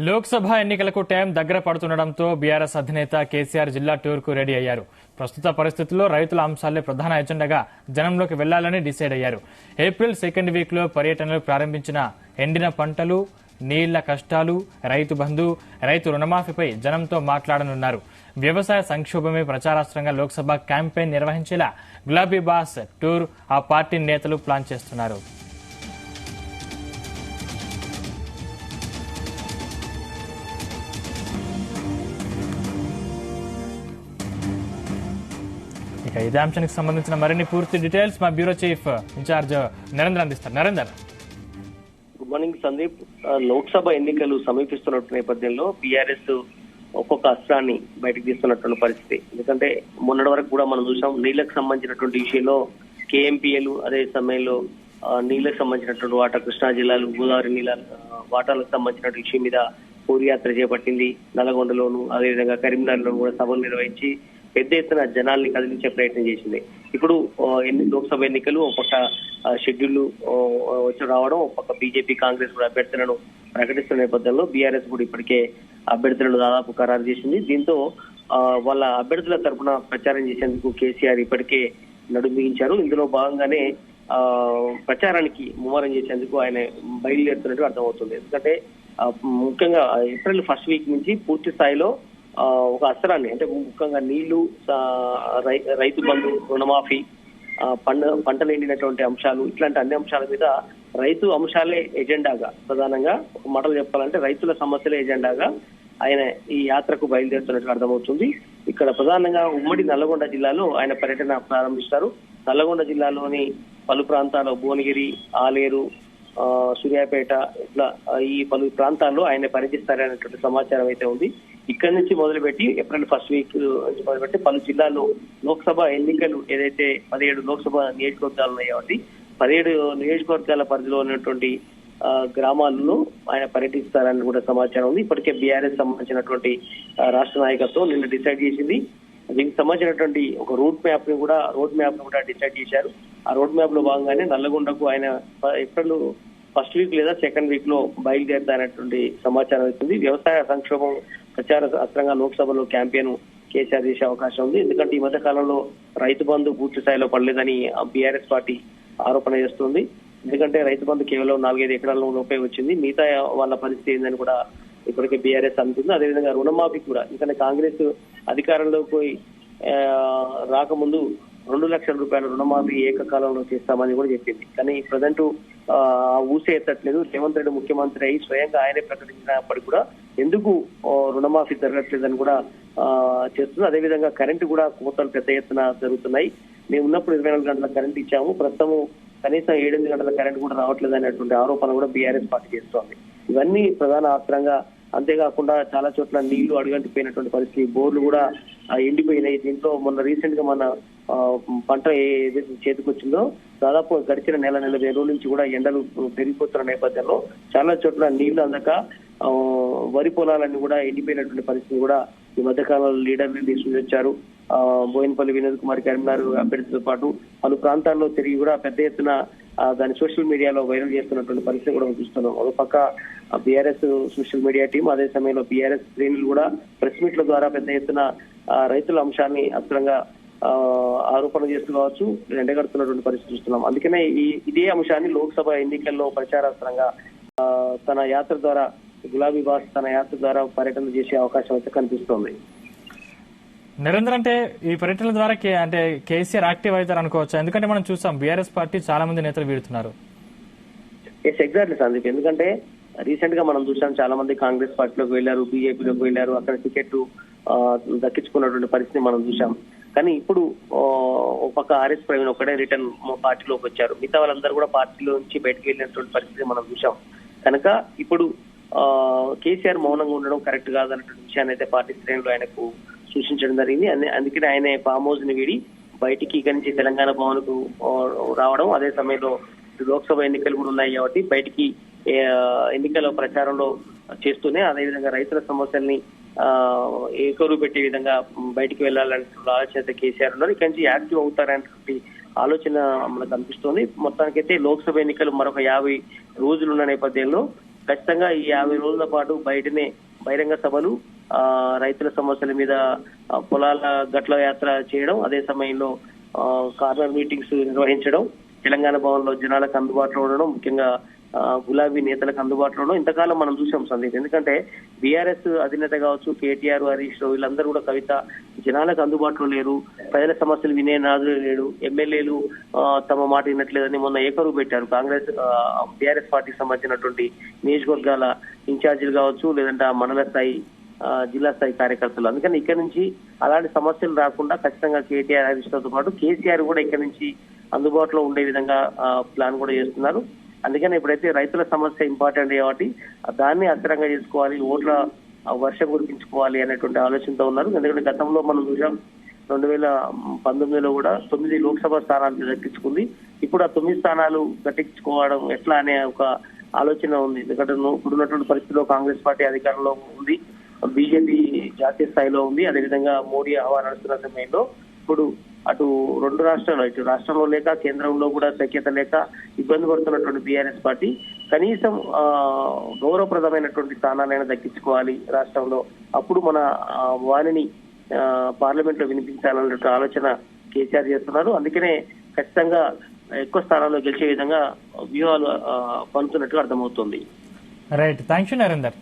లోక్సభ ఎన్నికలకు టైం దగ్గర పడుతుండటంతో బీఆర్ఎస్ అధినేత కేసీఆర్ జిల్లా టూర్కు రెడీ అయ్యారు. ప్రస్తుత పరిస్థితుల్లో రైతుల అంశాలే ప్రధాన ఎజెండాగా జనంలోకి వెళ్లాలని డిసైడ్ అయ్యారు. ఏప్రిల్ సెకండ్ వీక్ లో పర్యటనలు ప్రారంభించిన ఎండిన పంటలు, నీళ్ల కష్టాలు, రైతు బంధు, రైతు రుణమాఫీపై జనంతో మాట్లాడనున్నారు. వ్యవసాయ సంక్షోభమే ప్రచారాస్త్రంగా లోక్సభ క్యాంపెయిన్ నిర్వహించేలా గులాబీ బాస్ టూర్ ఆ పార్టీ నేతలు ప్లాన్ చేస్తున్నారు. ఇక ఇదే అంశానికి సంబంధించిన మరిన్ని పూర్తి డీటెయిల్స్ మా బ్యూరో చీఫ్ ఇన్ఛార్జ్ నరేంద్ర అందిస్తారు. Narender, good morning Sandeep. లోక్సభ ఎన్నికలు సమీపిస్తున్న నేపథ్యంలో బీఆర్ఎస్ ఒక్కొక్క అస్త్రాన్ని బయటకు తీస్తున్నటువంటి పరిస్థితి. ఎందుకంటే మొన్నటి వరకు కూడా మనం చూసాం, నీళ్లకు సంబంధించినటువంటి విషయంలో కేఎంపీఎలు, అదే సమయంలో నీళ్లకు సంబంధించినటువంటి వాటా, కృష్ణా జిల్లాలు, గోదావరి నీళ్ళ వాటాలకు సంబంధించిన విషయం మీద పోరుయాత్ర చేపట్టింది. నల్గొండలోను, అదేవిధంగా కరీంనగర్లో కూడా సభలు నిర్వహించి పెద్ద ఎత్తున జనాల్ని కదిలించే ప్రయత్నం చేసింది. ఇప్పుడు లోక్సభ ఎన్నికలు ఒక పక్క షెడ్యూల్ వచ్చి రావడం, ఒక పక్క బీజేపీ, కాంగ్రెస్ కూడా అభ్యర్థులను ప్రకటిస్తున్న నేపథ్యంలో బీఆర్ఎస్ కూడా ఇప్పటికే అభ్యర్థులను దాదాపు ఖరారు చేసింది. దీంతో వాళ్ళ అభ్యర్థుల తరఫున ప్రచారం చేసేందుకు కేసీఆర్ ఇప్పటికే నడుం బిగించారు. ఇందులో భాగంగానే ప్రచారానికి ముమ్మరం చేసేందుకు ఆయన బయలుదేరుతున్నట్టు అర్థమవుతుంది. ఎందుకంటే ముఖ్యంగా ఏప్రిల్ ఫస్ట్ వీక్ నుంచి పూర్తి స్థాయిలో ఒక అస్త్రాన్ని, అంటే ముఖ్యంగా నీళ్లు, రైతు బంధు, రుణమాఫీ, పంటలు ఎండినటువంటి అంశాలు, ఇట్లాంటి అన్ని అంశాల మీద రైతు అంశాలే ఎజెండాగా, ప్రధానంగా ఒక మాటలు చెప్పాలంటే రైతుల సమస్యలే ఎజెండాగా ఆయన ఈ యాత్రకు బయలుదేరుతున్నట్టు అర్థమవుతుంది. ఇక్కడ ప్రధానంగా ఉమ్మడి నల్లగొండ జిల్లాలో ఆయన పర్యటన ప్రారంభిస్తారు. నల్లగొండ జిల్లాలోని పలు ప్రాంతాల్లో భువనగిరి, ఆలేరు, సూర్యాపేట, ఇట్లా ఈ పలు ప్రాంతాల్లో ఆయన పర్యటిస్తారనేటువంటి సమాచారం అయితే ఉంది. ఇక్కడి నుంచి మొదలుపెట్టి ఏప్రిల్ ఫస్ట్ వీక్ నుంచి మొదలుపెట్టి పలు జిల్లాల్లో లోక్సభ ఎన్నికలు ఏదైతే 17 లోక్సభ నియోజకవర్గాలు ఉన్నాయి కాబట్టి 17 నియోజకవర్గాల పరిధిలో ఉన్నటువంటి గ్రామాలలో ఆయన పర్యటిస్తారని కూడా సమాచారం ఉంది. ఇప్పటికే బీఆర్ఎస్ సంబంధించినటువంటి రాష్ట్ర నాయకత్వం నిన్న డిసైడ్ చేసింది. దీనికి సంబంధించినటువంటి ఒక రోడ్ మ్యాప్ ని కూడా డిసైడ్ చేశారు. ఆ రోడ్ మ్యాప్ లో భాగంగానే నల్లగొండకు ఆయన ఏప్రిల్ ఫస్ట్ వీక్ లేదా సెకండ్ వీక్ లో బయలుదేరుతారనేటువంటి సమాచారం అవుతుంది. వ్యవసాయ సంక్షోభం ప్రచార అస్త్రంగా లోక్సభలో క్యాంపెయిన్ కేసీఆర్ చేసే అవకాశం ఉంది. ఎందుకంటే ఈ మధ్య కాలంలో రైతు బంధు పూర్తి స్థాయిలో పడలేదని బీఆర్ఎస్ పార్టీ ఆరోపణ చేస్తుంది. ఎందుకంటే రైతు బంధు కేవలం 4-5 ఎకరాల లోపే వచ్చింది. మిగతా వాళ్ళ పరిస్థితి ఏందని కూడా ఇప్పటికే బీఆర్ఎస్ అంటుంది. అదేవిధంగా రుణమాఫీ కూడా, ఎందుకంటే కాంగ్రెస్ అధికారంలోకి రాకముందు 2 లక్షల రూపాయల రుణమాఫీ ఏకకాలంలో చేస్తామని కూడా చెప్పింది. కానీ ప్రజెంట్ ఊసే ఎత్తట్లేదు. రేవంత్ రెడ్డి ముఖ్యమంత్రి అయి స్వయంగా ఆయనే ప్రకటించినప్పటికీ కూడా ఎందుకు రుణమాఫీ జరగట్లేదని కూడా చేస్తుంది. అదేవిధంగా కరెంటు కూడా కోతలు పెద్ద ఎత్తున జరుగుతున్నాయి. మేము ఉన్నప్పుడు 24 గంటల కరెంట్ ఇచ్చాము, ప్రస్తుతం కనీసం 7-8 గంటల కరెంట్ కూడా రావట్లేదు అనేటువంటి ఆరోపణ కూడా బీఆర్ఎస్ పార్టీ చేస్తోంది. ఇవన్నీ ప్రధాన ఆస్త్రంగా. అంతేకాకుండా చాలా చోట్ల నీళ్లు అడుగంటిపోయినటువంటి పరిస్థితి, బోర్లు కూడా ఎండిపోయినాయి. దీంట్లో మొన్న రీసెంట్ గా మన పంట ఏదైతే చేతికొచ్చిందో దాదాపు గడిచిన నెల 40 రోజుల నుంచి కూడా ఎండలు పెరిగిపోతున్న నేపథ్యంలో చాలా చోట్ల నీళ్లు అందక వరి పొలాలన్నీ కూడా ఎండిపోయినటువంటి పరిస్థితి కూడా ఈ మధ్యకాలంలో లీడర్లు తీసుకొచ్చారు. బోయినపల్లి వినోద్ కుమార్, కరీంనగర్ అభ్యర్థితో పాటు పలు ప్రాంతాల్లో తిరిగి కూడా పెద్ద ఎత్తున దాని సోషల్ మీడియాలో వైరల్ చేస్తున్నటువంటి పరిస్థితి కూడా చూస్తున్నాం. ఒక పక్క బీఆర్ఎస్ సోషల్ మీడియా టీం, అదే సమయంలో బీఆర్ఎస్ శ్రేణులు కూడా ప్రెస్ మీట్ల ద్వారా పెద్ద ఎత్తున రైతుల అంశాన్ని అస్త్రంగా ఆరోపణ చేస్తూ కావచ్చు ఎండగడుతున్నటువంటి పరిస్థితి చూస్తున్నాం. అందుకనే ఇదే అంశాన్ని లోక్సభ ఎన్నికల్లో ప్రచారాస్త్రంగా తన యాత్ర ద్వారా, గులాబీ బాస్ తన యాత్ర ద్వారా పర్యటన చేసే అవకాశం అయితే కనిపిస్తోంది. నరేంద్ర, అంటే ఈ పర్యటన ద్వారా అంటే కేసీఆర్ యాక్టివ్ అవుతారు అనుకోవచ్చు. ఎందుకంటే మనం చూసాం బీఆర్ఎస్ పార్టీ చాలా మంది నేతలు వీడుతున్నారు. ఎగ్జాక్ట్లీ సందీప్. ఎందుకంటే రీసెంట్ గా మనం చూసాం, చాలా మంది కాంగ్రెస్ పార్టీలోకి వెళ్లారు, బీజేపీలోకి వెళ్లారు, అక్కడ టికెట్ దక్కించుకున్నటువంటి పరిస్థితి మనం చూసాం. కానీ ఇప్పుడు ఒక పక్క ఆర్ఎస్ ప్రవీణ్ ఒక్కడే రిటర్న్ పార్టీలోకి వచ్చారు. మిగతా వాళ్ళందరూ కూడా పార్టీలో నుంచి బయటకు వెళ్ళినటువంటి పరిస్థితి మనం చూసాం. కనుక ఇప్పుడు కేసీఆర్ మౌనంగా ఉండడం కరెక్ట్ కాదన్నటువంటి విషయాన్ని అయితే పార్టీ శ్రేణులు ఆయనకు సూచించడం జరిగింది. అందుకని ఆయన ఫామ్ హౌస్ ని వీడి బయటికి ఇక్కడి నుంచి తెలంగాణ భవన్ కు రావడం, అదే సమయంలో లోక్సభ ఎన్నికలు కూడా ఉన్నాయి కాబట్టి బయటికి ఎన్నికల ప్రచారంలో చేస్తూనే అదేవిధంగా రైతుల సమస్యల్ని ఏకరు పెట్టే విధంగా బయటికి వెళ్లాలంటే ఆలోచన కేసీఆర్ ఉన్నారు. ఇక్కడి నుంచి యాక్టివ్ అవుతారనేటువంటి ఆలోచన మనకు అనిపిస్తోంది. మొత్తానికైతే లోక్సభ ఎన్నికలు మరొక 50 రోజులున్న నేపథ్యంలో ఖచ్చితంగా ఈ 50 రోజుల పాటు బయటనే బహిరంగ సభలు, రైతుల సమస్యల మీద పొలాల గట్ల యాత్ర చేయడం, అదే సమయంలో కార్నర్ మీటింగ్స్ నిర్వహించడం, తెలంగాణ భవన్ లో జనాలకు అందుబాటులో ఉండడం, ముఖ్యంగా గులాబీ నేతలకు అందుబాటులో ఉండడం ఇంతకాలం మనం చూసాం సందీప్. ఎందుకంటే బీఆర్ఎస్ అధినేత కావచ్చు, కేటీఆర్, హరీష్ రావు వీళ్ళందరూ కూడా కవిత జనాలకు అందుబాటులో లేరు, ప్రజల సమస్యలు వినే నాదులు లేడు, ఎమ్మెల్యేలు తమ మాట వినట్లేదని మొన్న ఏకరువు పెట్టారు. కాంగ్రెస్ బీఆర్ఎస్ పార్టీకి సంబంధించినటువంటి నియోజకవర్గాల ఇన్ఛార్జీలు కావచ్చు, లేదంటే ఆ మండల స్థాయి జిల్లా స్థాయి కార్యకర్తలు. అందుకని ఇక్కడ నుంచి అలాంటి సమస్యలు రాకుండా ఖచ్చితంగా కేటీఆర్, హరీష్ రావుతో పాటు కేసీఆర్ కూడా ఇక్కడ నుంచి అందుబాటులో ఉండే విధంగా ప్లాన్ కూడా చేస్తున్నారు. అందుకని ఇప్పుడైతే రైతుల సమస్య ఇంపార్టెంట్ కాబట్టి దాన్ని అస్థిరంగా చేసుకోవాలి, ఓట్ల వర్షం కురిపించుకోవాలి అనేటువంటి ఆలోచనతో ఉన్నారు. ఎందుకంటే గతంలో మనం చూసాం 2019లో కూడా 9 లోక్సభ స్థానాలు దక్కించుకుంది. ఇప్పుడు ఆ 9 స్థానాలు దక్కించుకోవడం ఎట్లా అనే ఒక ఆలోచన ఉంది. ఎందుకంటే ఇప్పుడున్నటువంటి పరిస్థితిలో కాంగ్రెస్ పార్టీ అధికారంలో ఉంది, బీజేపీ జాతీయ స్థాయిలో ఉంది, అదేవిధంగా మోడీ హవా నడుస్తున్న సమయంలో ఇప్పుడు అటు 2 రాష్ట్రాలు, ఇటు రాష్ట్రంలో లేక కేంద్రంలో కూడా సఖ్యత లేక ఇబ్బంది పడుతున్నటువంటి బీఆర్ఎస్ పార్టీ కనీసం గౌరవప్రదమైనటువంటి స్థానాలైనా దక్కించుకోవాలి రాష్ట్రంలో, అప్పుడు మన వాణిని పార్లమెంట్ లో వినిపించాలనే ఆలోచన కేసీఆర్ చేస్తున్నారు. అందుకనే ఖచ్చితంగా ఎక్కువ స్థానాల్లో గెలిచే విధంగా వ్యూహాలు పలుతున్నట్టుగా అర్థమవుతుంది. Right, thank you Narender.